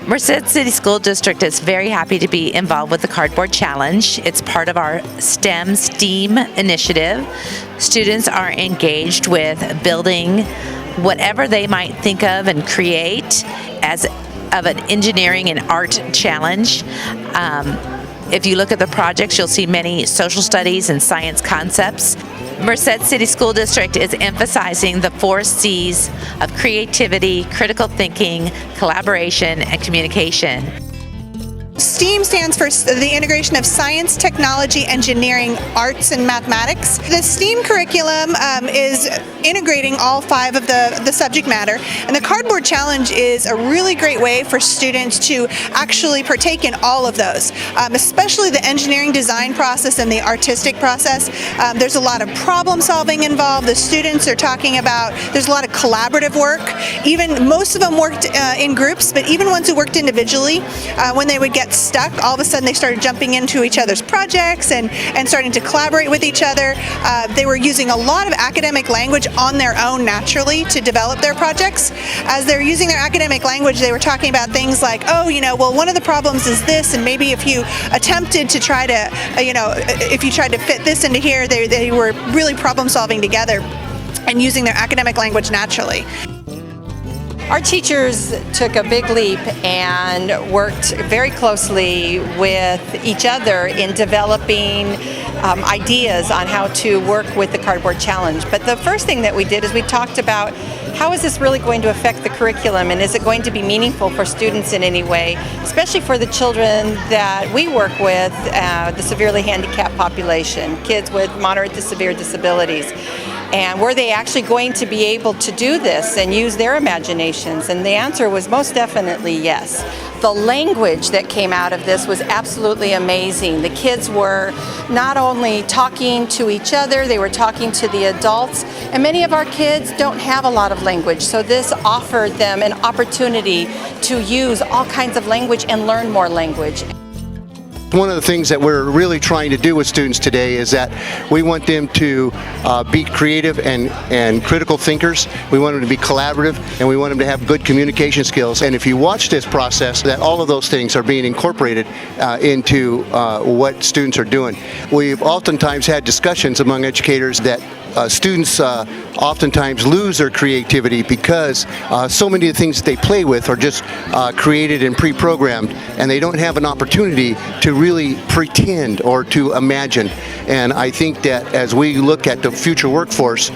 Merced City School District is very happy to be involved with the Cardboard Challenge. It's part of our STEAM initiative. Students are engaged with building whatever they might think of and create as of an engineering and art challenge. If you look at the projects, you'll see many social studies and science concepts. Merced City School District is emphasizing the 4 C's of creativity, critical thinking, collaboration, and communication. STEAM stands for the integration of science, technology, engineering, arts, and mathematics. The STEAM curriculum is integrating all 5 of the subject matter, and the Cardboard Challenge is a really great way for students to actually partake in all of those, especially the engineering design process and the artistic process. There's a lot of problem solving involved. The students are talking about, there's a lot of collaborative work. Even most of them worked in groups, but even ones who worked individually, when they would get stuck, all of a sudden they started jumping into each other's projects and starting to collaborate with each other. They were using a lot of academic language on their own naturally to develop their projects. As they're using their academic language, they were talking about things like, oh, well, one of the problems is this, and maybe if you attempted to try to, if you tried to fit this into here, they were really problem solving together and using their academic language naturally. Our teachers took a big leap and worked very closely with each other in developing ideas on how to work with the Cardboard Challenge. But the first thing that we did is we talked about how is this really going to affect the curriculum, and is it going to be meaningful for students in any way, especially for the children that we work with, the severely handicapped population, kids with moderate to severe disabilities. And were they actually going to be able to do this and use their imaginations? And the answer was most definitely yes. The language that came out of this was absolutely amazing. The kids were not only talking to each other, they were talking to the adults. And many of our kids don't have a lot of language, so this offered them an opportunity to use all kinds of language and learn more language. One of the things that we're really trying to do with students today is that we want them to be creative and critical thinkers. We want them to be collaborative, and we want them to have good communication skills. And if you watch this process, that all of those things are being incorporated into what students are doing. We've oftentimes had discussions among educators that students oftentimes lose their creativity because so many of the things that they play with are just created and pre-programmed, and they don't have an opportunity to really pretend or to imagine. And I think that as we look at the future workforce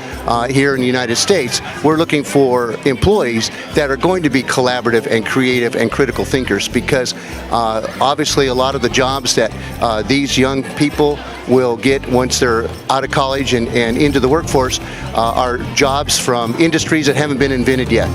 here in the United States, we're looking for employees that are going to be collaborative and creative and critical thinkers, because obviously a lot of the jobs that these young people will get once they're out of college and into the workforce are jobs from industries that haven't been invented yet.